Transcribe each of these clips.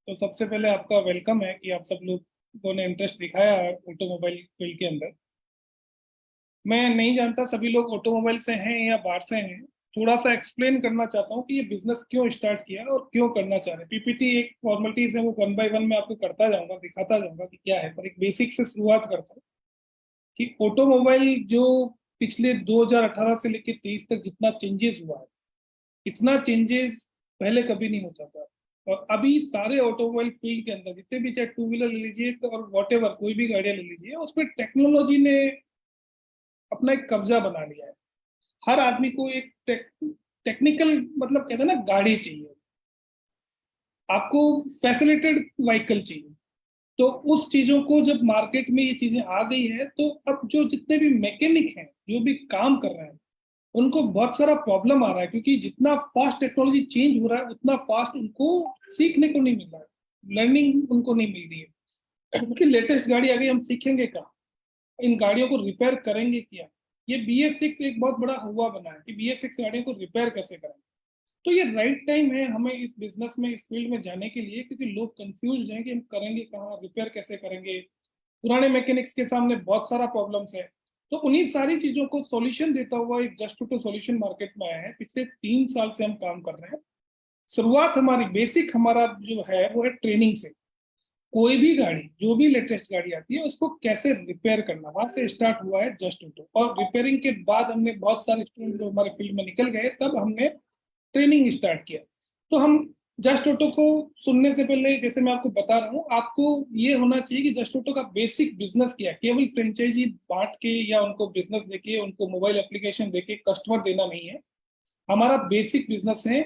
तो सबसे पहले आपका वेलकम है कि आप सब लोगों ने इंटरेस्ट दिखाया है ऑटोमोबाइल फील्ड के अंदर। मैं नहीं जानता सभी लोग ऑटोमोबाइल से हैं या बाहर से हैं। थोड़ा सा एक्सप्लेन करना चाहता हूँ कि ये बिजनेस क्यों स्टार्ट किया और क्यों करना चाह रहे हैं। पीपीटी एक फॉर्मेलिटीज है, वो वन बाय वन मैं आपको करता जाऊंगा, दिखाता जाऊंगा कि क्या है, पर एक बेसिक से शुरुआत करता हूँ कि ऑटोमोबाइल जो पिछले 2018 से लेकर 23 तक जितना चेंजेस हुआ है, इतना चेंजेस पहले कभी नहीं होता था। और अभी सारे ऑटोमोबाइल फील्ड के अंदर जितने भी, चाहे टू व्हीलर ले लीजिए और वॉट एवर कोई भी गाड़ियां ले लीजिए, उसमें टेक्नोलॉजी ने अपना एक कब्जा बना लिया है। हर आदमी को एक टेक्निकल, मतलब कहते हैं ना, गाड़ी चाहिए, आपको फैसिलिटेड व्हीकल चाहिए। तो उस चीजों को जब मार्केट में ये चीजें आ गई है, तो अब जो जितने भी मैकेनिक हैं, जो भी काम कर रहे हैं, उनको बहुत सारा प्रॉब्लम आ रहा है, क्योंकि जितना फास्ट टेक्नोलॉजी चेंज हो रहा है उतना फास्ट उनको सीखने को नहीं मिल रहा है, लर्निंग उनको नहीं मिल रही है। क्योंकि लेटेस्ट गाड़ी आ गई, हम सीखेंगे कहाँ, इन गाड़ियों को रिपेयर करेंगे क्या। ये BS6 एक बहुत बड़ा हुआ बना है कि BS6 गाड़ियों को रिपेयर कैसे करें। तो ये राइट टाइम है हमें इस बिजनेस में, इस फील्ड में जाने के लिए, क्योंकि लोग कंफ्यूज हैं कि हम करेंगे कहाँ, रिपेयर कैसे करेंगे। पुराने मैकेनिक्स के सामने बहुत सारा प्रॉब्लम्स है। तो उन्हीं सारी चीजों को सॉल्यूशन देता हुआ एक जस्ट टू सॉल्यूशन मार्केट में आया है। पिछले 3 साल से हम काम कर रहे हैं। शुरुआत हमारी बेसिक, हमारा जो है वो है ट्रेनिंग से। कोई भी गाड़ी, जो भी लेटेस्ट गाड़ी आती है, उसको कैसे रिपेयर करना, वहां से स्टार्ट हुआ है जस्ट ऑटो। और रिपेयरिंग के बाद हमने बहुत सारे स्टूडेंट जो हमारे फील्ड में निकल गए, तब हमने ट्रेनिंग स्टार्ट किया। तो हम जस्ट ऑटो को सुनने से पहले, जैसे मैं आपको बता रहा हूँ, आपको ये होना चाहिए कि जस्ट ऑटो का बेसिक बिजनेस क्या है। केवल फ्रेंचाइजी बांट के या उनको बिजनेस देके, उनको मोबाइल एप्लीकेशन देके कस्टमर देना नहीं है। हमारा बेसिक बिजनेस है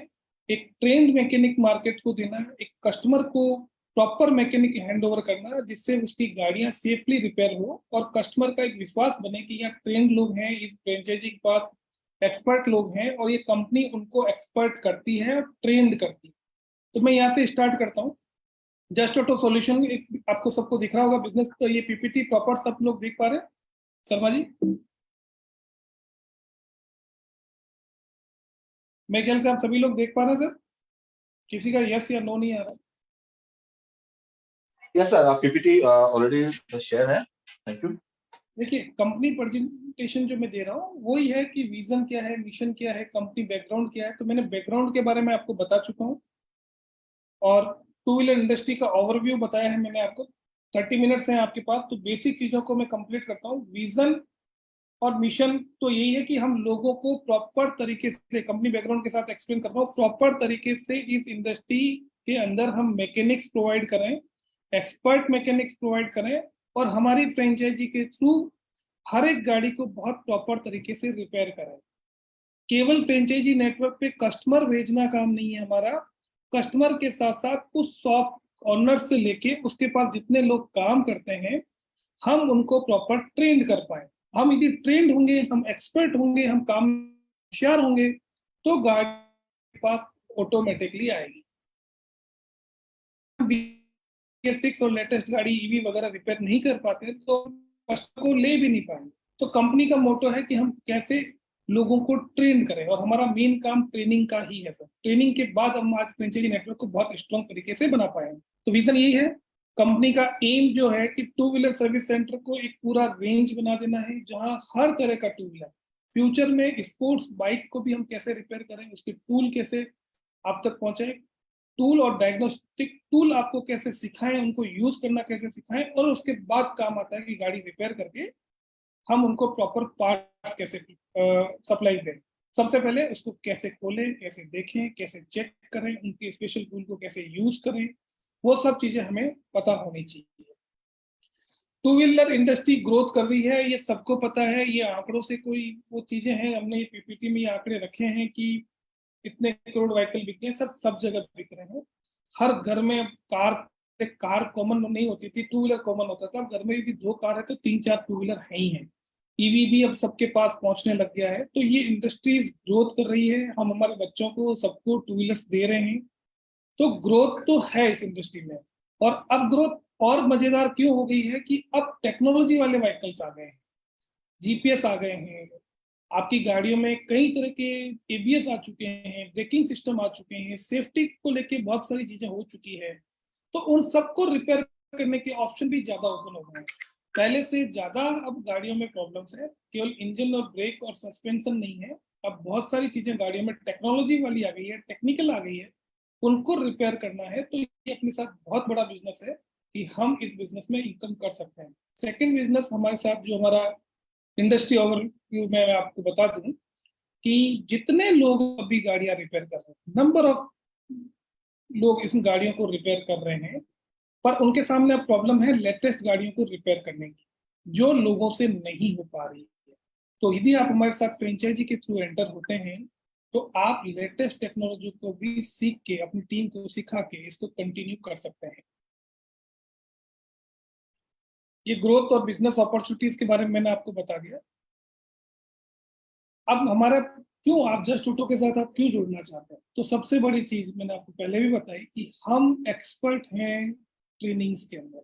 एक ट्रेंड मैकेनिक मार्केट को देना है, एक कस्टमर को प्रॉपर मैकेनिक हैंड ओवर करना, जिससे उसकी गाड़ियां सेफली रिपेयर हो और कस्टमर का एक विश्वास बने कि यहाँ ट्रेंड लोग हैं, इस फ्रेंचाइजी के पास एक्सपर्ट लोग हैं और ये कंपनी उनको एक्सपर्ट करती है और ट्रेंड करती है। तो मैं यहाँ से स्टार्ट करता हूँ। जस्ट ऑटो सॉल्यूशन एक आपको सबको दिख रहा होगा बिजनेस, तो ये पीपीटी प्रॉपर सब लोग देख पा रहे हैं? शर्मा जी, मेरे ख्याल से आप सभी लोग देख पा रहे हैं सर। किसी का यस या नो नहीं आ रहा? यस सर, आप पीपीटी ऑलरेडी शेयर है। Thank you. देखिए, कंपनी प्रेजेंटेशन जो मैं दे रहा हूँ वही है कि विजन क्या है, मिशन क्या है, कंपनी बैकग्राउंड क्या है। तो मैंने बैकग्राउंड के बारे में आपको बता चुका हूँ, और टू व्हीलर इंडस्ट्री का ओवरव्यू बताया है मैंने आपको। 30 मिनट्स हैं आपके पास, तो बेसिक चीजों को मैं कंप्लीट करता हूँ। विजन और मिशन तो यही है कि हम लोगों को प्रॉपर तरीके से, कंपनी बैकग्राउंड के साथ एक्सप्लेन करता हूँ, प्रॉपर तरीके से इस इंडस्ट्री के अंदर हम मैकेनिक्स प्रोवाइड करें, एक्सपर्ट मैकेनिक्स प्रोवाइड करें, और हमारी फ्रेंचाइजी के थ्रू हर एक गाड़ी को बहुत प्रॉपर तरीके से रिपेयर करें। केवल फ्रेंचाइजी नेटवर्क पे कस्टमर भेजना काम नहीं है हमारा। कस्टमर के साथ साथ उस शॉप ऑनर से लेके उसके पास जितने लोग काम करते हैं, हम उनको प्रॉपर ट्रेंड कर पाए। हम यदि ट्रेंड होंगे, हम एक्सपर्ट होंगे, हम काम होशियार होंगे, तो गाड़ी के पास ऑटोमेटिकली आएगी। BS6 और लेटेस्ट गाड़ी ईवी वगैरह रिपेयर नहीं कर पाते तो कस्टमर को ले भी नहीं पाएंगे। तो कंपनी का मोटो है कि हम कैसे लोगों को ट्रेन करें, और हमारा मेन काम ट्रेनिंग का ही है सर। ट्रेनिंग के बाद हम आज फ्रेंचाइजी नेटवर्क को बहुत स्ट्रॉन्ग तरीके से बना पाए हैं। तो विजन यही है। कंपनी का एम जो है कि टू व्हीलर सर्विस सेंटर को एक पूरा रेंज बना देना है, जहां हर तरह का टू व्हीलर, फ्यूचर में स्पोर्ट्स बाइक को भी हम कैसे रिपेयर करें, उसके टूल कैसे आप तक पहुंचे, टूल और डायग्नोस्टिक टूल आपको कैसे सिखाएं, उनको यूज करना कैसे सिखाएं, और उसके बाद काम आता है कि गाड़ी रिपेयर करके हम उनको प्रॉपर पार्ट्स कैसे सप्लाई दें। सबसे पहले उसको कैसे खोलें, कैसे देखें, कैसे चेक करें, उनके स्पेशल टूल को कैसे यूज करें, वो सब चीजें हमें पता होनी चाहिए। टू व्हीलर इंडस्ट्री ग्रोथ कर रही है, ये सबको पता है। ये आंकड़ों से कोई वो चीजें हैं, हमने ये पीपीटी में ये आंकड़े रखे हैं कि इतने करोड़ व्हीकल बिके हैं सर, सब जगह बिक रहे हैं। हर घर में कार, कार कॉमन नहीं होती थी, टू व्हीलर कॉमन होता था। घर में यदि 2 कार है तो 3-4 टू व्हीलर है ही है। ईवी भी अब सबके पास पहुंचने लग गया है। तो ये इंडस्ट्रीज ग्रोथ कर रही है, हम हमारे बच्चों को सबको टू व्हीलर्स दे रहे हैं। तो ग्रोथ तो है इस इंडस्ट्री में। और अब ग्रोथ और मजेदार क्यों हो गई है कि अब टेक्नोलॉजी वाले व्हीकल्स आ गए हैं, जीपीएस आ गए हैं, आपकी गाड़ियों में कई तरह के एबीएस आ चुके हैं, ब्रेकिंग सिस्टम आ चुके हैं, सेफ्टी को लेके बहुत सारी चीजें हो चुकी है। तो उन सबको रिपेयर करने के ऑप्शन भी ज्यादा ओपन हो गए हैं। पहले से ज्यादा अब गाड़ियों में प्रॉब्लम्स है, केवल इंजन और ब्रेक और सस्पेंशन नहीं है, अब बहुत सारी चीजें गाड़ियों में टेक्नोलॉजी वाली आ गई है, टेक्निकल आ गई है, उनको रिपेयर करना है। तो ये अपने साथ बहुत बड़ा बिजनेस है कि हम इस बिजनेस में इनकम कर सकते हैं। सेकंड बिजनेस हमारे साथ जो हमारा इंडस्ट्री ओवरव्यू में मैं आपको बता दूं कि जितने लोग अभी गाड़ियां रिपेयर कर रहे हैं, नंबर ऑफ लोग इस गाड़ियों को रिपेयर कर रहे हैं, पर उनके सामने अब प्रॉब्लम है लेटेस्ट गाड़ियों को रिपेयर करने की, जो लोगों से नहीं हो पा रही है। तो यदि आप हमारे साथ फ्रेंचाइजी के थ्रू एंटर होते हैं तो आप लेटेस्ट टेक्नोलॉजी को भी सीख के अपनी टीम को सिखा के इसको कंटिन्यू कर सकते हैं। ये ग्रोथ और बिजनेस अपॉर्चुनिटीज के बारे में मैंने आपको बता दिया। अब हमारा क्यों आप जस्ट ऑटो के साथ आप क्यों जुड़ना चाहते हैं, तो सबसे बड़ी चीज मैंने आपको पहले भी बताई कि हम एक्सपर्ट हैं ट्रेनिंग्स के अंदर।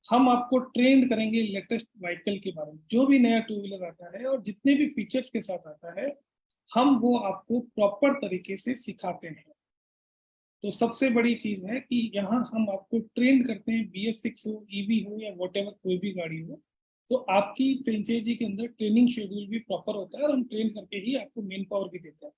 हम आपको ट्रेंड करेंगे लेटेस्ट व्हीकल के बारे में, जो भी नया टू व्हीलर आता है और जितने भी फीचर्स के साथ आता है, हम वो आपको प्रॉपर तरीके से सिखाते हैं। तो सबसे बड़ी चीज है कि यहाँ हम आपको ट्रेंड करते हैं, BS6 हो, EV हो या वॉटेवर कोई भी गाड़ी हो, तो आपकी फ्रेंचाइजी के अंदर ट्रेनिंग शेड्यूल भी प्रॉपर होता है और हम ट्रेन करके ही आपको मेन पावर भी देते हैं।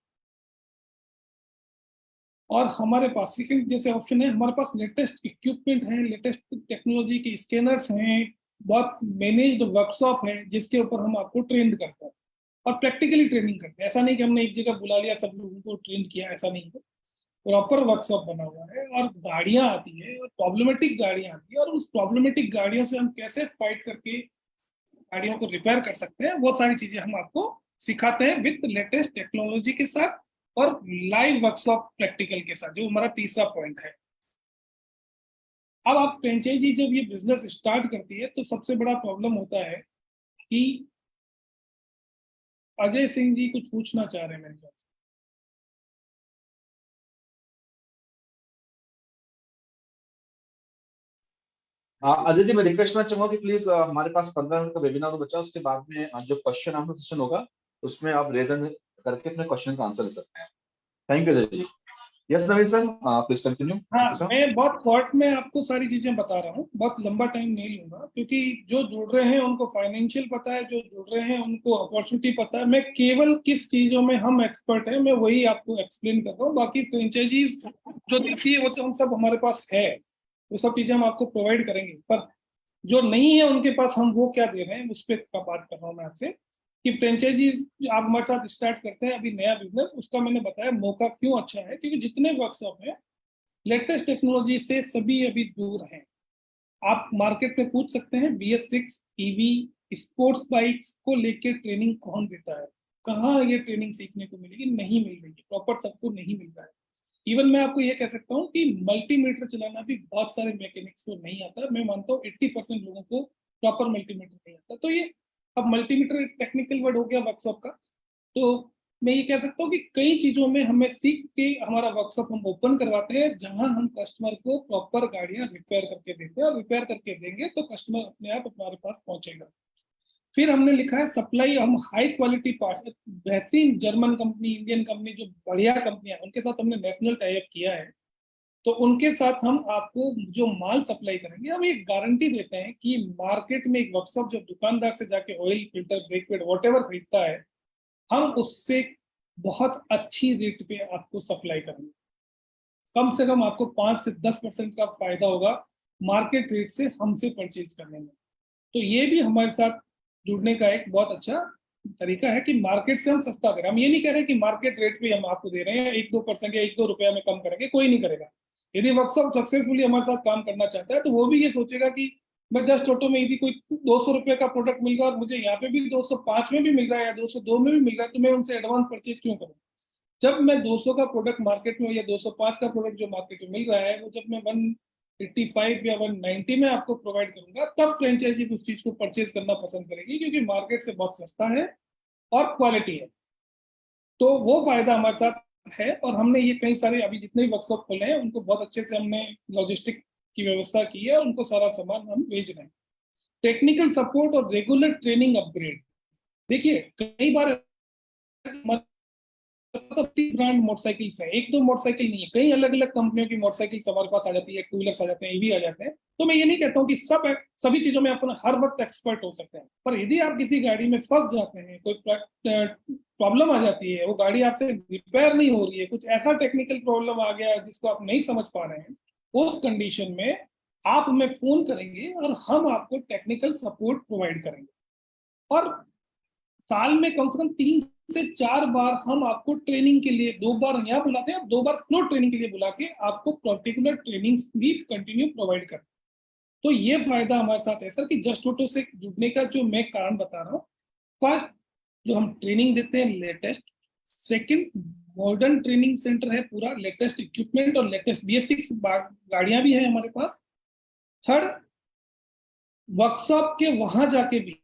और हमारे पास सेकंड जैसे ऑप्शन है, हमारे पास लेटेस्ट इक्विपमेंट है, लेटेस्ट टेक्नोलॉजी के स्कैनर्स हैं, बहुत मैनेज्ड वर्कशॉप है जिसके ऊपर हम आपको ट्रेंड करते हैं और प्रैक्टिकली ट्रेनिंग करते हैं। ऐसा नहीं कि हमने एक जगह बुला लिया सब लोगों को ट्रेन किया, ऐसा नहीं है। प्रॉपर वर्कशॉप बना हुआ है और गाड़ियां आती है और प्रॉब्लमेटिक गाड़ियां आती है, और उस प्रॉब्लमेटिक गाड़ियों से हम कैसे फाइट करके गाड़ियों को रिपेयर कर सकते हैं, वो सारी चीजें हम आपको सिखाते हैं विद लेटेस्ट टेक्नोलॉजी के साथ और लाइव वर्कशॉप प्रैक्टिकल के साथ, जो हमारा तीसरा पॉइंट है। अब आप फ्रेंचाइजी जब ये बिजनेस स्टार्ट करती है तो सबसे बड़ा प्रॉब्लम होता है कि अजय सिंह जी कुछ पूछना चाह रहे हैं मेरे ख्याल से। अजय जी, मैं रिक्वेस्ट करना चाहूंगा कि प्लीज हमारे पास 15 मिनट का वेबिनार बचा, उसके बाद में जो क्वेश्चन आंसर सेशन होगा उसमें आप रेज हैंड करके अपने क्वेश्चन का आंसर दे सकते हैं। Thank you Ajay ji. Yes Naveen sir, please continue. Thank you हाँ, सर। मैं बहुत शॉर्ट में आपको सारी चीजें बता रहा हूँ, बहुत लंबा टाइम नहीं लूंगा, क्योंकि जो जुड़ रहे हैं उनको फाइनेंशियल पता है, जो जुड़ रहे हैं उनको अपॉर्चुनिटी पता है। मैं केवल किस चीजों में हम एक्सपर्ट हैं मैं वही आपको एक्सप्लेन कर रहा हूँ। बाकी फ्रेंचाइजीज जो देखिए वो हम सब हमारे पास है, वो सब चीजें हम आपको प्रोवाइड करेंगे, पर जो नहीं है उनके पास हम वो क्या दे रहे हैं उस पर का बात कर रहा हूँ मैं आपसे। कि फ्रेंचाइजीज आप हमारे साथ स्टार्ट करते हैं अभी नया बिजनेस, उसका मैंने बताया मौका क्यों अच्छा है, क्योंकि जितने वर्कशॉप है लेटेस्ट टेक्नोलॉजी से सभी अभी दूर हैं। आप मार्केट में पूछ सकते हैं BS6 EV स्पोर्ट्स बाइक्स को लेकर ट्रेनिंग कौन देता है, कहाँ ये ट्रेनिंग सीखने को मिलेगी, नहीं मिल रही है, प्रॉपर सबको नहीं मिल रहा है। इवन मैं आपको ये कह सकता हूँ कि मल्टीमीटर चलाना भी बहुत सारे मैकेनिक्स को नहीं आता। मैं मानता हूँ 80% लोगों को प्रॉपर मल्टीमीटर नहीं आता। तो ये अब मल्टीमीटर टेक्निकल वर्ड हो गया वर्कशॉप का। तो मैं ये कह सकता हूँ कि कई चीजों में हमें सीख के हमारा वर्कशॉप हम ओपन करवाते हैं, जहां हम कस्टमर को प्रॉपर गाड़ियां रिपेयर करके देते हैं, और रिपेयर करके देंगे तो कस्टमर अपने आप हमारे पास पहुंचेगा। फिर हमने लिखा है सप्लाई, हम हाई क्वालिटी पार्ट्स, बेहतरीन जर्मन कंपनी, इंडियन कंपनी, जो बढ़िया कंपनियां उनके साथ हमने नेशनल टाई अप किया है। तो उनके साथ हम आपको जो माल सप्लाई करेंगे, हम एक गारंटी देते हैं कि मार्केट में एक वर्कशॉप जब दुकानदार से जाके oil filter brake pad what खरीदता है, हम उससे बहुत अच्छी रेट पे आपको सप्लाई करेंगे। कम से कम आपको 5 से 10% का फायदा होगा मार्केट रेट से हमसे परचेज करने में। तो ये भी हमारे साथ जुड़ने का एक बहुत अच्छा तरीका है कि मार्केट से हम सस्ता दे रहे हैं। हम ये नहीं कह रहे कि मार्केट रेट पे हम आपको दे रहे हैं, 1-2% या 1-2 रुपया में कम करेंगे, कोई नहीं करेगा। यदि वर्कशॉप सक्सेसफुली हमारे साथ काम करना चाहता है तो वो भी ये सोचेगा कि मैं जस्ट ऑटो में यदि कोई 200 रुपये का प्रोडक्ट मिल रहा है और मुझे यहाँ पे भी 205 में भी मिल रहा है या 202 में भी मिल रहा है, तो मैं उनसे एडवांस परचेज क्यों करूँ। जब मैं 200 का प्रोडक्ट मार्केट में या 205 का प्रोडक्ट जो मार्केट में मिल रहा है, वो जब मैं 185 या 190 में आपको प्रोवाइड करूंगा, तब फ्रेंचाइजी उस चीज को परचेज करना पसंद करेगी, क्योंकि मार्केट से बहुत सस्ता है और क्वालिटी है। तो वो फायदा हमारे साथ है। और हमने ये कई सारे अभी जितने भी वर्कशॉप खोले हैं उनको बहुत अच्छे से हमने लॉजिस्टिक की व्यवस्था की है, उनको सारा सामान हम भेज रहे हैं। टेक्निकल सपोर्ट और रेगुलर ट्रेनिंग अपग्रेड, देखिए कई बार ब्रांड मोटरसाइकिल्स है, एक दो मोटरसाइकिल नहीं है, कई अलग अलग कंपनियों की मोटरसाइकिल्स हमारे पास आ जाती है, टू व्हीलर्स आ जाते हैं, ईवी आ जाते हैं। तो मैं ये नहीं कहता हूँ कि सभी चीजों में अपन हर वक्त एक्सपर्ट हो सकते हैं, पर यदि आप किसी गाड़ी में फंस जाते हैं, कोई प्रॉब्लम आ जाती है, वो गाड़ी आपसे रिपेयर नहीं हो रही है, कुछ ऐसा टेक्निकल प्रॉब्लम आ गया जिसको आप नहीं समझ पा रहे हैं, उस कंडीशन में आप हमें फोन करेंगे और हम आपको टेक्निकल सपोर्ट प्रोवाइड करेंगे। और साल में कम से कम 3 से 4 बार हम आपको ट्रेनिंग के लिए, 2 बार यहाँ बुलाते हैं, 2 बार फ्लोर ट्रेनिंग के लिए बुला के आपको पर्टिकुलर ट्रेनिंग्स भी कंटिन्यू प्रोवाइड करते हैं। तो ये फायदा हमारे साथ है सर कि जस्ट ऑटो से जुड़ने का जो मैं कारण बता रहा हूँ। फर्स्ट, जो हम ट्रेनिंग देते हैं latest. Second, modern training centre है पूरा, लेटेस्ट इक्विपमेंट और लेटेस्ट BS6 गाड़ियां भी हैं हमारे पास। थर्ड, वर्कशॉप के वहां जाके भी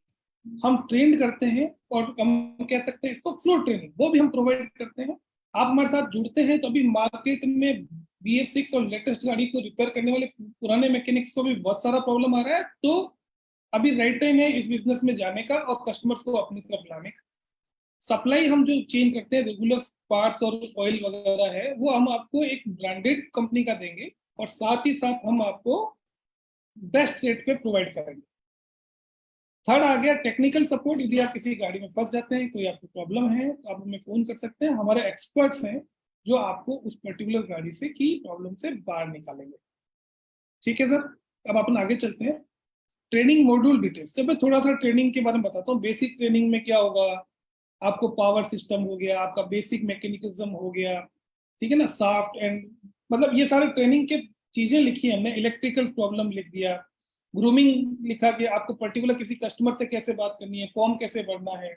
हम ट्रेन करते हैं, और हम कह सकते हैं इसको फ्लो ट्रेनिंग, वो भी हम प्रोवाइड करते हैं। आप हमारे साथ जुड़ते हैं तो अभी मार्केट में BS6 और लेटेस्ट गाड़ी को रिपेयर करने वाले पुराने मैकेनिक्स को भी बहुत सारा प्रॉब्लम आ रहा है। तो अभी राइट टाइम है इस बिजनेस में जाने का और कस्टमर्स को अपनी तरफ लाने का। सप्लाई हम जो चेंज करते हैं, रेगुलर पार्ट्स और ऑयल वगैरह है, वो हम आपको एक ब्रांडेड कंपनी का देंगे, और साथ ही साथ हम आपको बेस्ट रेट पे प्रोवाइड करेंगे। थर्ड आ गया टेक्निकल सपोर्ट। यदि आप किसी गाड़ी में फंस जाते हैं, कोई आपको प्रॉब्लम है, तो आप हमें फोन कर सकते हैं, हमारे एक्सपर्ट्स हैं जो आपको उस पर्टिकुलर गाड़ी से की प्रॉब्लम से बाहर निकालेंगे। ठीक है सर, अब अपन आगे चलते हैं। ट्रेनिंग मॉड्यूल डिटेल्स, जब मैं थोड़ा सा ट्रेनिंग के बारे में बताता हूँ। बेसिक ट्रेनिंग में क्या होगा, आपको पावर सिस्टम हो गया, आपका बेसिक मैकेनिज्म हो गया, ठीक है ना, सॉफ्ट एंड, मतलब ये सारे ट्रेनिंग के चीजें लिखी है हमने। इलेक्ट्रिकल प्रॉब्लम लिख दिया, ग्रूमिंग लिखा कि आपको पर्टिकुलर किसी कस्टमर से कैसे बात करनी है, फॉर्म कैसे भरना है,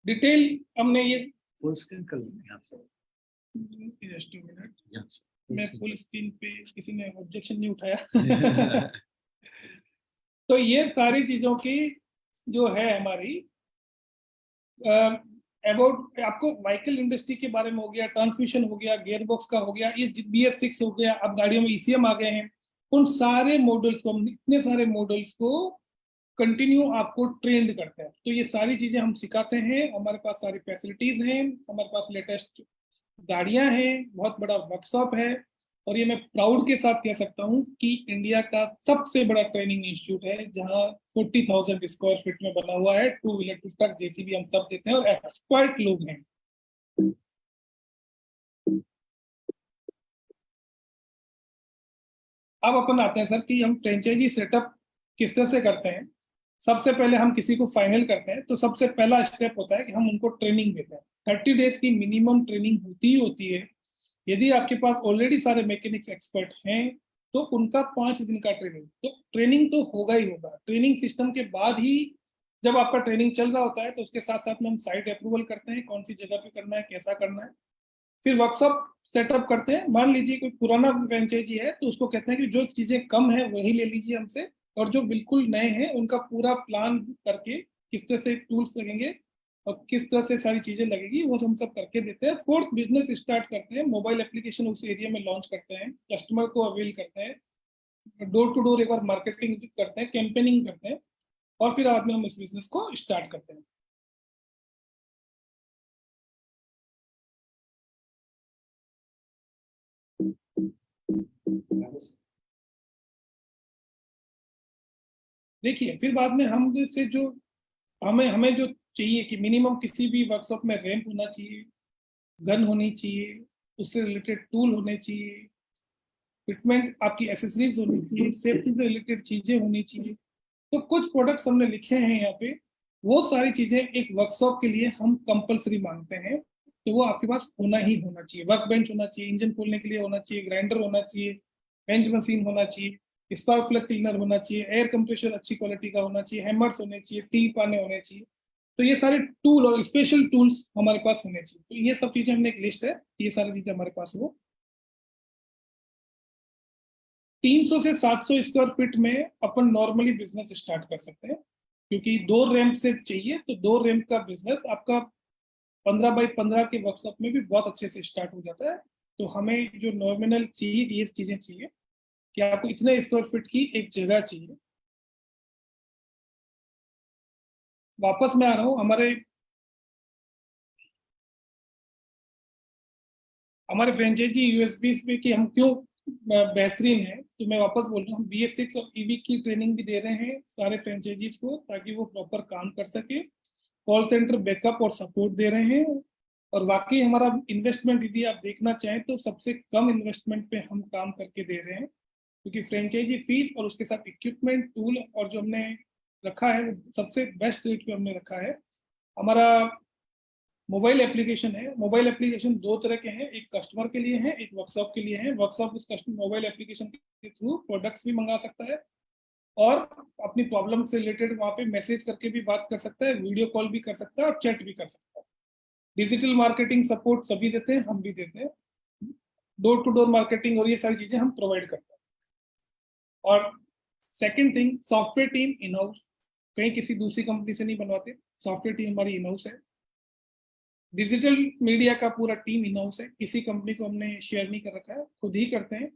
डिटेल हमने ये। फुल स्क्रीन कर लेंगे यहाँ से। जस्ट मिनट, यहाँ से। मैं फुल स्क्रीन पे, किसी ने ऑब्जेक्शन नहीं उठाया। तो ये सारी चीजों की जो है हमारी अबाउट, आपको व्हीकल इंडस्ट्री के बारे में हो गया, ट्रांसमिशन हो गया, गियर बॉक्स का हो गया, ये BS6 हो गया, अब गाड़ियों में ECM आ गए हैं। उन सारे मॉडल्स को, हम इतने सारे मॉडल्स को कंटिन्यू आपको ट्रेंड करते हैं। तो ये सारी चीजें हम सिखाते हैं, हमारे पास सारी फैसिलिटीज हैं, हमारे पास लेटेस्ट गाड़ियां हैं, बहुत बड़ा वर्कशॉप है। और ये मैं प्राउड के साथ कह सकता हूँ कि इंडिया का सबसे बड़ा ट्रेनिंग इंस्टीट्यूट है, जहाँ 40,000 स्क्वायर फीट में बना हुआ है। Two wheeler two truck JCB हम सब देते हैं, और एक्सपर्ट लोग हैं। अब अपन आते हैं सर कि हम फ्रेंचाइजी सेटअप किस तरह से करते हैं। सबसे पहले हम किसी को फाइनल करते हैं तो सबसे पहला स्टेप होता है कि हम उनको ट्रेनिंग देते हैं। 30 डेज की मिनिमम ट्रेनिंग होती ही होती है। यदि आपके पास ऑलरेडी सारे मैकेनिक्स एक्सपर्ट हैं तो उनका 5 दिन का ट्रेनिंग, तो ट्रेनिंग तो होगा ही होगा। ट्रेनिंग सिस्टम के बाद ही, जब आपका ट्रेनिंग चल रहा होता है तो उसके साथ साथ में हम साइट अप्रूवल करते हैं, कौन सी जगह पे करना है, कैसा करना है। फिर वर्कशॉप सेटअप करते हैं। मान लीजिए कोई पुराना फ्रेंचाइजी है तो उसको कहते हैं कि जो चीजें कम है वही ले लीजिए हमसे, और जो बिल्कुल नए हैं उनका पूरा प्लान करके किस तरह से टूल्स लगेंगे और किस तरह से सारी चीजें लगेगी वो हम सब करके देते हैं। फोर्थ, बिजनेस स्टार्ट करते हैं, मोबाइल एप्लीकेशन उस एरिया में लॉन्च करते हैं, कस्टमर को अवेल करते हैं, डोर टू डोर एक बार मार्केटिंग करते हैं, कैंपेनिंग करते हैं, और फिर बाद में हम इस बिजनेस को स्टार्ट करते हैं। देखिए, फिर बाद में हम से जो हमें हमें जो चाहिए कि मिनिमम किसी भी वर्कशॉप में रैंप होना चाहिए, गन होनी चाहिए, उससे रिलेटेड टूल होने चाहिए, फिटमेंट आपकी एसेसरीज होनी चाहिए, सेफ्टी से रिलेटेड चीजें होनी चाहिए। तो कुछ प्रोडक्ट्स हमने लिखे हैं यहाँ पे, वो सारी चीजें एक वर्कशॉप के लिए हम कंपलसरी मानते हैं। तो वो आपके पास होना ही होना चाहिए। वर्क बेंच होना चाहिए, इंजन खोलने के लिए होना चाहिए, ग्राइंडर होना चाहिए, बेंच मशीन होना चाहिए, स्पार्क प्लग क्लीनर होना चाहिए, एयर कंप्रेशर अच्छी क्वालिटी का होना चाहिए, हैमर्स होने चाहिए, टी पाने होने चाहिए। तो ये सारे टूल और स्पेशल टूल्स हमारे पास होने चाहिए। तो ये सब चीजें हमने एक लिस्ट है, ये सारी चीजें हमारे पास हो। 300 से 700 स्क्वायर फीट में अपन नॉर्मली बिजनेस स्टार्ट कर सकते हैं, क्योंकि 2 रैंप से चाहिए, तो 2 रैंप का बिजनेस आपका 15 बाई 15 के वर्कशॉप में भी बहुत अच्छे से स्टार्ट हो जाता है। तो हमें जो नॉमिनल चाहिए, ये चीजें चाहिए कि आपको इतने स्क्वायर फीट की एक जगह चाहिए। वापस मैं आ रहा हूँ हमारे हमारे फ्रेंचाइजी यूएसबी में कि हम क्यों बेहतरीन है, तो मैं वापस बोल रहा हूँ, BS6 और EV की ट्रेनिंग भी दे रहे हैं सारे फ्रेंचाइजीज को, ताकि वो प्रॉपर काम कर सके। कॉल सेंटर बैकअप और सपोर्ट दे रहे हैं। और वाकई हमारा इन्वेस्टमेंट यदि आप देखना चाहें तो सबसे कम इन्वेस्टमेंट पे हम काम करके दे रहे हैं, क्योंकि फ्रेंचाइजी फीस और उसके साथ इक्विपमेंट, टूल और जो हमने रखा है वो सबसे बेस्ट रेट पे हमने रखा है। हमारा मोबाइल एप्लीकेशन है। मोबाइल एप्लीकेशन दो तरह के हैं, एक कस्टमर के लिए है, एक वर्कशॉप के लिए है। वर्कशॉप उस कस्टमर मोबाइल एप्लीकेशन के थ्रू प्रोडक्ट्स भी मंगा सकता है और अपनी प्रॉब्लम से रिलेटेड वहां पे मैसेज करके भी बात कर सकता है, वीडियो कॉल भी कर सकता है और चैट भी कर सकता है। डिजिटल मार्केटिंग सपोर्ट सभी देते हैं, हम भी देते हैं। डोर टू डोर मार्केटिंग और ये सारी चीजें हम प्रोवाइड करते हैं। और second thing, software team in house, कहीं किसी दूसरी कंपनी से नहीं बनवाते, सॉफ्टवेयर टीम हमारी इन हाउस है। डिजिटल मीडिया का पूरा टीम इन हाउस है, किसी कंपनी को हमने शेयर नहीं कर रखा है, खुद ही करते हैं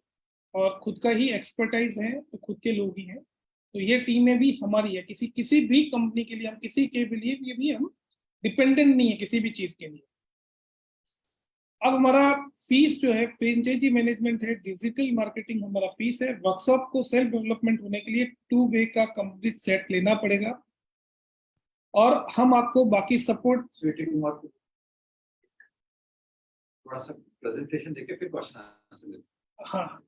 और खुद का ही एक्सपर्टाइज है, तो खुद के लोग ही हैं। तो ये टीमें भी हमारी है, किसी किसी भी कंपनी के लिए हम किसी के लिए भी हम डिपेंडेंट नहीं है किसी भी चीज के लिए। अब हमारा फीस जो है फ्रेंचाइजी मैनेजमेंट है, डिजिटल मार्केटिंग हमारा फीस है। वर्कशॉप को सेल्फ डेवलपमेंट होने के लिए 2 वे का कंप्लीट सेट लेना पड़ेगा और हम आपको बाकी सपोर्ट। स्वीटी कुमार को थोड़ा सा प्रेजेंटेशन देके फिर क्वेश्चन आंसर लेते हाँ,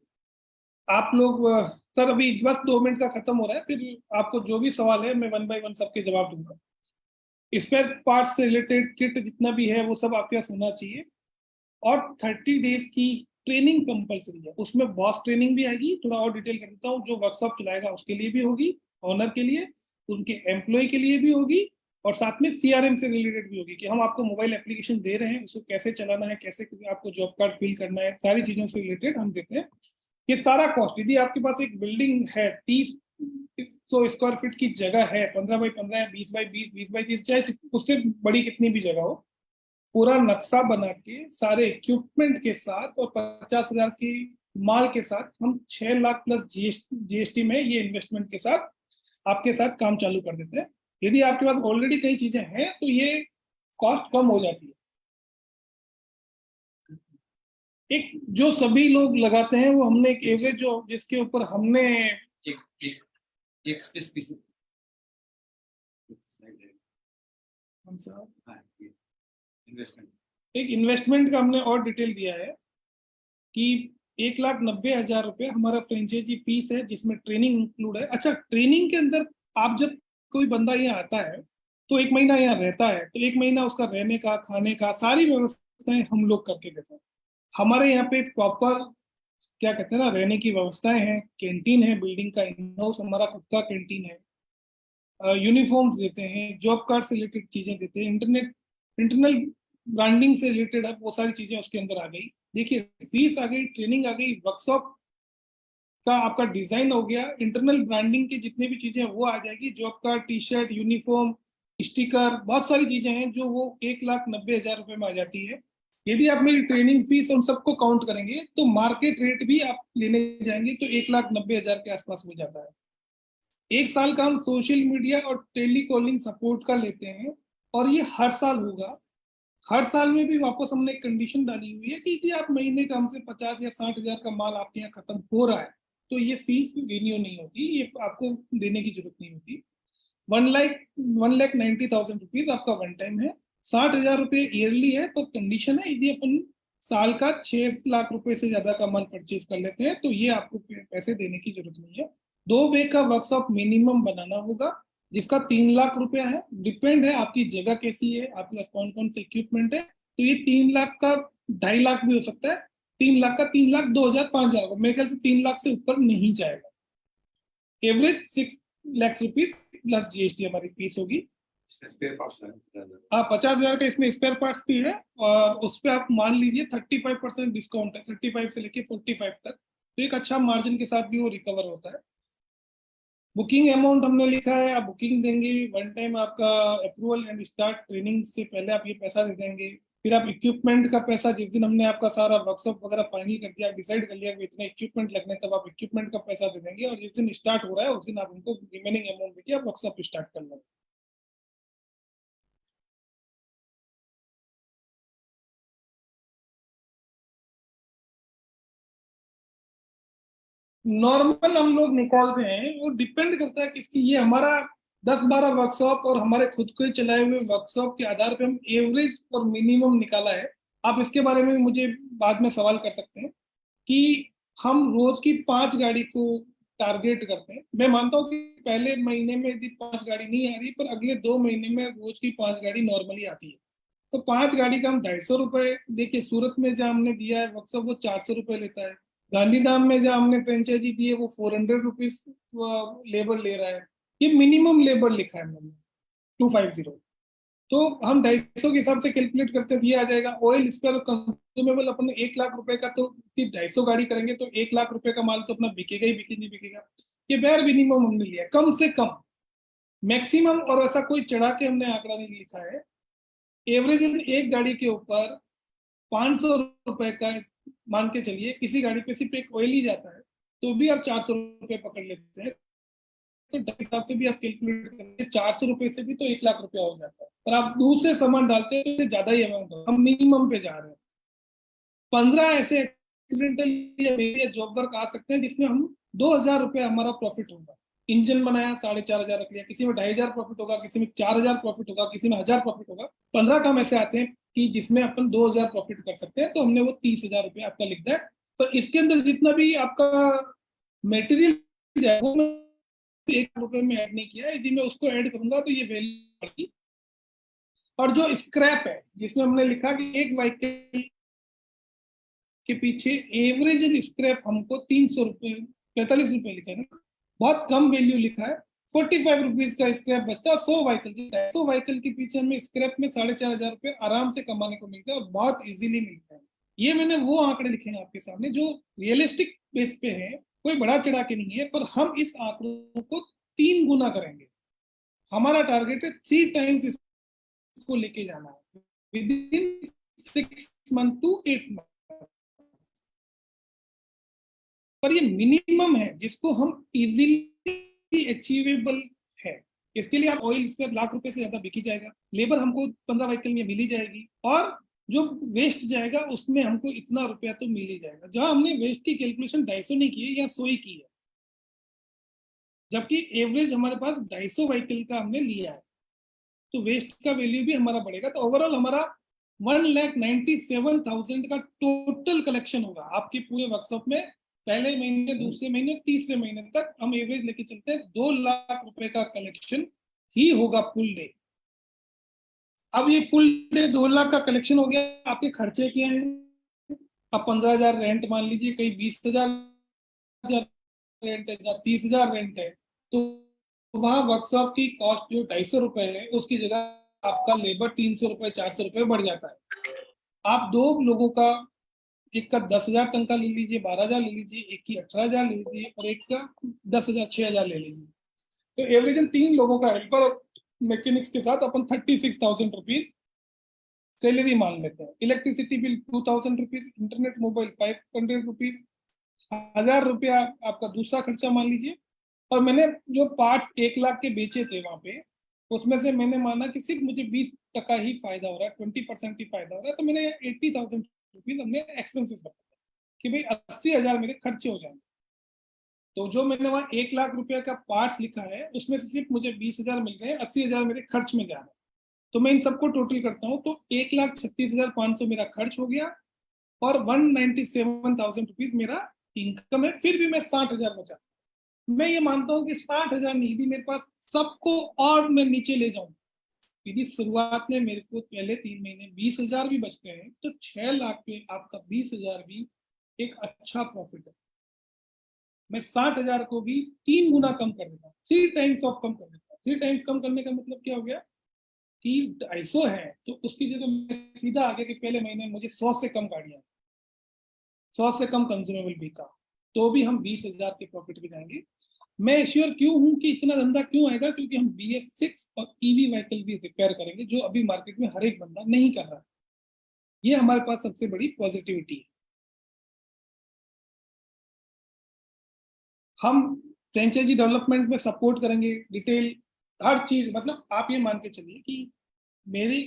आप लोग सर अभी बस 2 मिनट का खत्म हो रहा है, फिर आपको जो भी सवाल है मैं 1 बाय 1 सबके जवाब दूंगा। स्पेयर पार्ट से रिलेटेड किट जितना भी है वो सब आपके पास होना चाहिए। और 30 डेज की ट्रेनिंग कंपलसरी है, उसमें बॉस ट्रेनिंग भी आएगी। थोड़ा और डिटेल कर देता हूँ, जो वर्कशॉप चलाएगा उसके लिए भी होगी, ऑनर के लिए, उनके एम्प्लॉय के लिए भी होगी और साथ में CRM से रिलेटेड भी होगी कि हम आपको मोबाइल एप्लीकेशन दे रहे हैं, उसको कैसे चलाना है, कैसे आपको जॉब कार्ड फिल करना है, सारी चीजों से रिलेटेड हम देते हैं। ये सारा कॉस्ट, यदि आपके पास एक बिल्डिंग है, 30-100 स्क्वायर फीट की जगह है, 15 बाई 15 या 20 बाई 20, 20 बाई 30, चाहे उससे बड़ी कितनी भी जगह हो, पूरा नक्शा बना के सारे इक्विपमेंट के साथ और 50,000 की माल के साथ हम 6 लाख प्लस GST में ये इन्वेस्टमेंट के साथ आपके साथ काम चालू कर देते हैं। यदि आपके पास ऑलरेडी कई चीजें हैं तो ये कॉस्ट कम हो जाती है। एक जो सभी लोग लगाते हैं वो हमने एक एवरेज जो जिसके ऊपर हमने एक एक एक स्पेस पीस इन्वेस्टमेंट एक इन्वेस्टमेंट का हमने और डिटेल दिया है कि 1,90,000 रुपये हमारा फ्रेंचाइजी फीस है, जिसमें ट्रेनिंग इंक्लूड है। अच्छा, ट्रेनिंग के अंदर आप जब कोई बंदा यहाँ आता है तो 1 महीना यहाँ रहता है, तो 1 महीना उसका रहने का, खाने का, सारी व्यवस्थाएं हम लोग करके देते हैं। हमारे यहाँ पे प्रॉपर क्या कहते हैं ना, रहने की व्यवस्थाएं हैं, कैंटीन है, बिल्डिंग का इन हाउस हमारा खुद का कैंटीन है, यूनिफॉर्म्स देते हैं, जॉब कार्ड से रिलेटेड चीजें देते हैं, इंटरनल ब्रांडिंग से रिलेटेड है, वो सारी चीजें उसके अंदर आ गई। देखिए, फीस आ गई, ट्रेनिंग आ गई, वर्कशॉप का आपका डिजाइन हो गया, इंटरनल ब्रांडिंग की जितनी भी चीजें हैं वो आ जाएगी, job card, T-shirt, uniform, sticker, बहुत सारी चीजें हैं जो वो 1,90,000 रुपये में आ जाती है। यदि आप मेरी ट्रेनिंग फीस उन सबको काउंट करेंगे तो मार्केट रेट भी आप लेने जाएंगे तो 1,90,000 के आसपास हो जाता है। 1 साल का हम सोशल मीडिया और टेली कॉलिंग सपोर्ट का लेते हैं और ये हर साल होगा। हर साल में भी वापस हमने एक कंडीशन डाली हुई है कि यदि आप महीने का हमसे 50 या 60 हजार का माल आपके यहाँ खत्म हो रहा है तो ये फीस रिन्यू नहीं होती, ये आपको देने की जरूरत नहीं होती। 1,90,000 रुपीज आपका वन टाइम है। 60,000 रुपये ईयरली है, तो कंडीशन है यदि अपन साल का 6 लाख रुपए से ज्यादा का माल परचेज कर लेते हैं तो ये आपको पैसे देने की जरूरत नहीं है। 2 वे का वर्कशॉप मिनिमम बनाना होगा, जिसका 3 लाख रुपया है। डिपेंड है आपकी जगह कैसी है, आपके पास कौन कौन से इक्विपमेंट है, तो ये 3 लाख का 2.5 लाख भी हो सकता है, 3 लाख का 3,02,000 5,000, मेरे ख्याल से 3 लाख से ऊपर नहीं जाएगा। Average 6 lakh rupees plus GST हमारी फीस होगी। स्पेयर पार्ट्स है हाँ, 50,000 का इसमें स्पेयर पार्ट्स भी है और उस पर आप मान लीजिए 35% डिस्काउंट है, 35 से लेके 45 तक, तो एक अच्छा मार्जिन के साथ भी वो रिकवर होता है। बुकिंग अमाउंट हमने लिखा है, आप बुकिंग देंगे, वन टाइम आपका अप्रूवल एंड स्टार्ट ट्रेनिंग से पहले आप ये पैसा दे देंगे। फिर आप इक्विपमेंट का पैसा, जिस दिन हमने आपका सारा वर्कशॉप वगैरह फाइनल कर दिया, डिसाइड कर लिया कि इतने इक्विपमेंट लगने, तब आप इक्विपमेंट का पैसा दे देंगे और जिस दिन स्टार्ट हो रहा है उस दिन आप उनको रिमेनिंग अमाउंट देके आप वर्कशॉप स्टार्ट कर लेंगे। नॉर्मल हम लोग निकालते हैं, वो डिपेंड करता है किसकी। ये हमारा 10-12 वर्कशॉप और हमारे खुद के चलाए हुए वर्कशॉप के आधार पे हम एवरेज और मिनिमम निकाला है। आप इसके बारे में मुझे बाद में सवाल कर सकते हैं कि हम रोज की 5 गाड़ी को टारगेट करते हैं। मैं मानता हूँ कि पहले महीने में यदि 5 गाड़ी नहीं आ रही, पर अगले 2 महीने में रोज की 5 गाड़ी नॉर्मली आती है। तो 5 गाड़ी का हम 250 रुपए, देखिए सूरत में जहाँ हमने दिया है वर्कशॉप वो 400 रुपए लेता है। गांधीधाम में जहाँ हमने फ्रेंचाइजी दी है वो 400 रुपीज लेबर ले रहा है। ये मिनिमम लेबर लिखा है मैंने 250। तो हम 250 के हिसाब से कैलकुलेट करते दिया आ जाएगा। ऑयल स्पेयर कंज्यूमेबल अपन 1 लाख रुपए का, तो 250 गाड़ी करेंगे तो 1 लाख रुपए का माल तो अपना बिकेगा ही बिकेगा बिकेगा। ये बेयर मिनिमम हमने लिया कम से कम, मैक्सिमम और ऐसा कोई चढ़ा के हमने आंकड़ा नहीं लिखा है। एवरेज एक गाड़ी के ऊपर 500 रुपए का मान के चलिए, किसी गाड़ी पे सिर्फ एक ऑयल ही जाता है तो भी आप 400 रुपए पकड़ लेते हैं। तो हिसाब से भी आप कैलकुलेट करेंगे 400 रुपए से भी तो 1 लाख रुपया हो जाता है। पर आप दूसरे सामान डालते हैं तो इससे ज्यादा ही अमाउंट, हम मिनिमम पे जा रहे हैं। 15 ऐसे एक्सीडेंटल या जॉब वर्क आ सकते हैं जिसमें हम 2,000 रुपये हमारा प्रॉफिट होगा। इंजन बनाया 4,500 रख लिया, किसी में 2,500 प्रॉफिट होगा, किसी में 4,000 प्रॉफिट होगा, किसी में 1,000 प्रॉफिट होगा। 15 काम ऐसे आते हैं कि जिसमें अपन 2,000 प्रॉफिट कर सकते हैं, तो हमने वो 30,000 रुपये आपका लिख दिया है। पर इसके अंदर जितना भी आपका मेटेरियल जाएगा वो 1 रुपए में ऐड नहीं किया। यदि मैं उसको ऐड करूंगा तो ये वैल्यू बढ़ेगी। और जो स्क्रैप है जिसमें हमने लिखा कि एक व्हीकल के पीछे एवरेज स्क्रैप हमको 300 रुपए 45 रुपए लिखा है ना, बहुत कम वैल्यू लिखा है। 45 रुपीज का स्क्रैप बचता है। 100 व्हीकल के पीछे हमें स्क्रैप में 4,500 रुपए आराम से कमाने को मिलता है और बहुत इजीली मिलता है। ये मैंने वो आंकड़े लिखे हैं आपके सामने जो रियलिस्टिक बेस पे है, कोई बड़ा चढ़ा के नहीं है, पर हम इस आंकड़ों को 3 गुना करेंगे। हमारा टारगेट है 3 टाइम्स इसको लेके जाना है with in 6 month to 8 month. पर ये मिनिमम है जिसको हम इजीली अचीवेबल है। इसके लिए आप ऑयल स्पेयर ₹1,00,000 से ज्यादा बिकी जाएगा, लेबर हमको 15 व्हीकल में मिली जाएगी, और जो वेस्ट जाएगा उसमें हमको इतना रुपया तो मिल ही जाएगा। जहां हमने वेस्ट की कैलकुलेशन 250 नहीं की है या 100 ही की है, जबकि एवरेज हमारे पास 250 व्हीकल का हमने लिया है, तो वेस्ट का वैल्यू भी हमारा बढ़ेगा। तो ओवरऑल हमारा 1,97,000 का टोटल कलेक्शन होगा आपके पूरे वर्कशॉप में। पहले महीने, दूसरे महीने, तीसरे महीने तक हम एवरेज लेके चलते हैं 2 लाख रुपए का कलेक्शन ही होगा फुल डे। अब ये फुल डे 2 लाख का कलेक्शन हो गया। आपके खर्चे क्या हैं? अब 15,000 रेंट मान लीजिए, कहीं 20,000 रेंट है या 30,000 रेंट है, तो वहां वर्कशॉप की कॉस्ट जो 250 रुपए है उसकी जगह आपका लेबर 300 रुपए 400 रुपए बढ़ जाता है। आप 2 लोगों का, एक का 10,000 तनख्वाह ले लीजिए, 12,000 ले लीजिए, एक की 18,000 ले लीजिए और एक का 10,000 6,000 ले लीजिए। तो एवरेजन 3 लोगों का हेल्पर और मैकेनिक्स के साथ अपन 36,000 रुपीज सैलरी मान लेते हैं। Electricity bill 2,000 rupees, internet mobile 500 rupees, 1,000 रुपया आपका दूसरा खर्चा मान लीजिए। और मैंने जो पार्ट्स 1 लाख के बेचे थे वहां पे, उसमें से मैंने माना कि सिर्फ मुझे 20% ही फायदा हो रहा है, 20% ही फायदा हो रहा है, तो मैंने 80,000 रुपीज हमने एक्सपेंसेस रखा कि भाई 80,000 मेरे खर्चे हो जाएंगे। तो जो मैंने वहां 1 लाख रुपया का पार्ट्स लिखा है उसमें से सिर्फ मुझे 20,000 मिल रहे हैं, 80,000 मेरे खर्च में जा रहे हैं। तो मैं इन सबको टोटल करता हूँ तो 1,36,500 मेरा खर्च हो गया और 197,000 रुपीज मेरा इनकम है। फिर भी मैं 60,000 बचा। मैं ये मानता हूँ कि 60,000 में यदि मेरे पास सबको और मैं नीचे ले जाऊं, यदि शुरुआत में मेरे को पहले 3 महीने 20,000 भी बचते हैं तो 6 लाख पे आपका 20,000 भी एक अच्छा प्रॉफिट है। मैं 60,000 को भी 3 गुना कम कर देता हूँ, 3 टाइम्स ऑफ कम कर देता हूँ। 3 टाइम्स कम करने का मतलब क्या हो गया कि 250 है तो उसकी जगह मैं सीधा आगे के पहले महीने मुझे 100 से कम गाड़ियां, 100 से कम कंज्यूमेबल बिका, तो भी हम 20,000 के प्रॉफिट पे जाएंगे। मैं श्योर क्यों हूं कि इतना धंधा क्यों आएगा, क्योंकि हम BS6 और ईवी व्हीकल भी रिपेयर करेंगे जो अभी मार्केट में हर एक बंदा नहीं कर रहा। ये हमारे पास सबसे बड़ी पॉजिटिविटी है। हम फ्रेंचाइजी डेवलपमेंट में सपोर्ट करेंगे, डिटेल हर चीज। मतलब आप ये मान के चलिए कि मेरी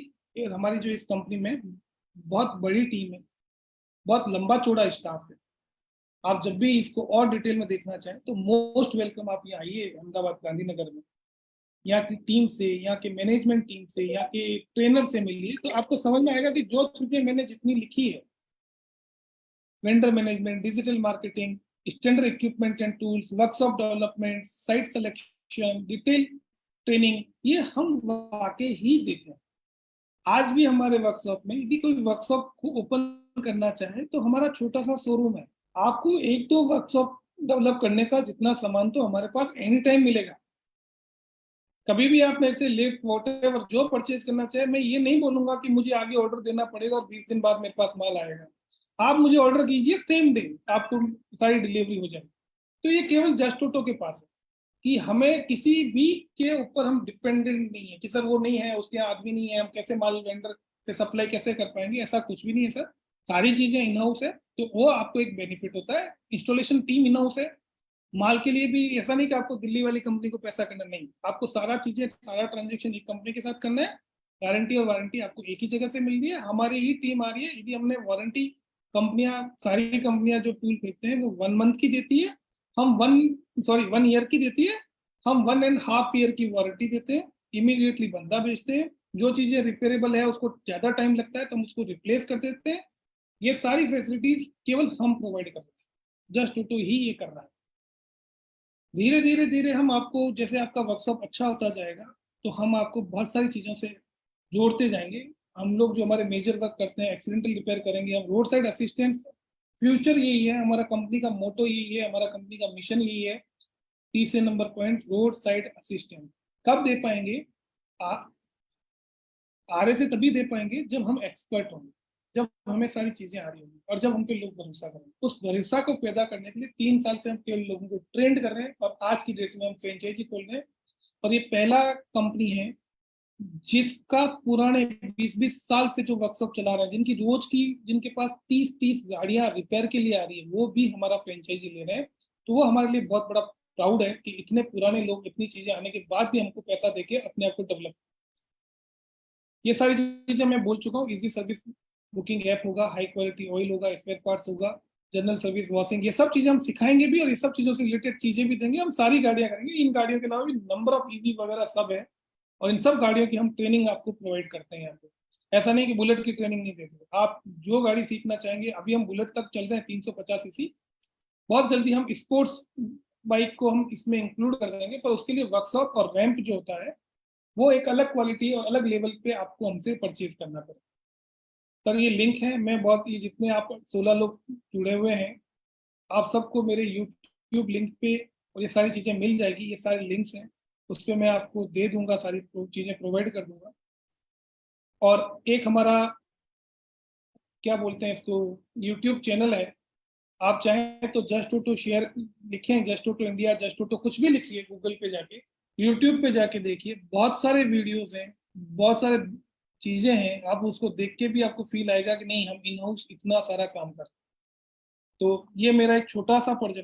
हमारी जो इस कंपनी में बहुत बड़ी टीम है, बहुत लंबा चौड़ा स्टाफ है, आप जब भी इसको और डिटेल में देखना चाहें तो मोस्ट वेलकम, आप यहाँ आइए अहमदाबाद गांधीनगर में, यहाँ की टीम से, यहाँ के मैनेजमेंट टीम से, यहाँ के ट्रेनर से मिलिए, तो आपको समझ में आएगा कि जो चीजें मैंने जितनी लिखी है, vendor management, digital marketing, standard equipment and tools, workshop development, site selection, detail training, ये हम वाकई ही देते हैं। आज भी हमारे वर्कशॉप में यदि कोई वर्कशॉप को ओपन करना चाहे तो हमारा छोटा सा शोरूम है, आपको एक दो वर्कशॉप डेवलप करने का जितना सामान तो हमारे पास एनी टाइम मिलेगा। कभी भी आप मेरे से लेट वॉटेवर जो परचेज करना चाहे, मैं ये नहीं बोलूंगा कि मुझे आगे ऑर्डर देना पड़ेगा और 20 दिन बाद मेरे पास माल आएगा। आप मुझे ऑर्डर कीजिए, सेम डे आपको सारी डिलीवरी हो जाएगी। तो ये केवल जस्ट ऑटो के पास है कि हमें किसी भी के ऊपर हम डिपेंडेंट नहीं है कि सर वो नहीं है, उसके यहाँ आदमी नहीं है, हम कैसे माल वेंडर से सप्लाई कैसे कर पाएंगे, ऐसा कुछ भी नहीं है सर। सारी चीजें इन हाउस है, तो वो आपको एक बेनिफिट होता है। इंस्टॉलेशन टीम इन हाउस है। माल के लिए भी ऐसा नहीं कि आपको दिल्ली वाली कंपनी को पैसा करना, नहीं, आपको सारा चीजें, सारा ट्रांजेक्शन एक कंपनी के साथ करना है। गारंटी और वारंटी आपको एक ही जगह से मिल रही है, हमारी ही टीम आ रही है। यदि हमने वारंटी, कंपनियां, सारी कंपनियां जो टूल खरीदते हैं वो 1 मंथ की देती है, हम 1 ईयर की देती है, हम 1.5 ईयर की वारंटी देते हैं। इमीडिएटली बंदा भेजते हैं, जो चीजें रिपेयरेबल है उसको ज्यादा टाइम लगता है तो हम उसको रिप्लेस कर देते हैं। ये सारी फैसिलिटीज केवल हम प्रोवाइड कर रहे हैं, जस्ट टू ही ये कर रहा है। धीरे धीरे धीरे हम आपको, जैसे आपका वर्कशॉप अच्छा होता जाएगा तो हम आपको बहुत सारी चीजों से जोड़ते जाएंगे। हम लोग जो हमारे मेजर वर्क करते हैं, एक्सीडेंटल रिपेयर करेंगे, हम रोड साइड असिस्टेंस, फ्यूचर यही है, हमारा कंपनी का मोटो यही है, हमारा कंपनी का मिशन यही है। तीसरे number point, road side assistant कब दे पाएंगे? आरए से तभी दे पाएंगे जब हम एक्सपर्ट होंगे, जब हमें सारी चीजें आ रही होंगी और जब हम पे लोग भरोसा करेंगे। उस भरोसा को पैदा करने के लिए 3 साल से हम केवल लोगों को ट्रेंड कर रहे हैं और आज की डेट में हम फ्रेंचाइजी खोल रहे हैं। और ये पहला कंपनी है जिसका पुराने 20-20 साल से जो वर्कशॉप चला रहा है, जिनकी रोज की, जिनके पास 30-30 गाड़ियां रिपेयर के लिए आ रही है, वो भी हमारा फ्रेंचाइजी ले रहे हैं। तो वो हमारे लिए बहुत बड़ा प्राउड है कि इतने पुराने लोग इतनी चीजें आने के बाद भी हमको पैसा देके अपने आप को डेवलप। ये सारी चीजें मैं बोल चुका हूँ। इजी सर्विस बुकिंग ऐप होगा, हाई क्वालिटी ऑयल होगा, स्पेयर पार्ट्स होगा, जनरल सर्विस, वॉशिंग, ये सब चीजें हम सिखाएंगे भी और ये सब चीजों से रिलेटेड चीजें भी देंगे। हम सारी गाड़ियां करेंगे, इन गाड़ियों के अलावा भी नंबर ऑफ ईवी वगैरह सब है और इन सब गाड़ियों की हम ट्रेनिंग आपको प्रोवाइड करते हैं यहाँ पे। ऐसा नहीं कि बुलेट की ट्रेनिंग नहीं देते, आप जो गाड़ी सीखना चाहेंगे। अभी हम बुलेट तक चल रहे हैं 350 सीसी, बहुत जल्दी हम स्पोर्ट्स बाइक को हम इसमें इंक्लूड कर देंगे, पर उसके लिए वर्कशॉप और रैंप जो होता है वो एक अलग क्वालिटी और अलग लेवल पे आपको हमसे परचेज करना पड़ेगा। सर ये लिंक है, मैं बहुत, ये जितने आप 16 लोग जुड़े हुए हैं, आप सबको मेरे यूट्यूब लिंक पे और ये सारी चीज़ें मिल जाएगी। ये सारे लिंक्स हैं, उस पर मैं आपको दे दूंगा, सारी चीज़ें प्रोवाइड कर दूंगा। और एक हमारा, क्या बोलते हैं इसको, यूट्यूब चैनल है। आप चाहें तो जस्ट टू शेयर लिखें, just to India, just to कुछ भी लिखिए गूगल पे जाके, यूट्यूब पे जाके देखिए, बहुत सारे वीडियोस हैं, बहुत सारे चीजें हैं। आप उसको देख के भी आपको फील आएगा कि नहीं, हम इन हाउस इतना सारा काम करते हैं। तो ये मेरा एक छोटा सा प्रोजेक्ट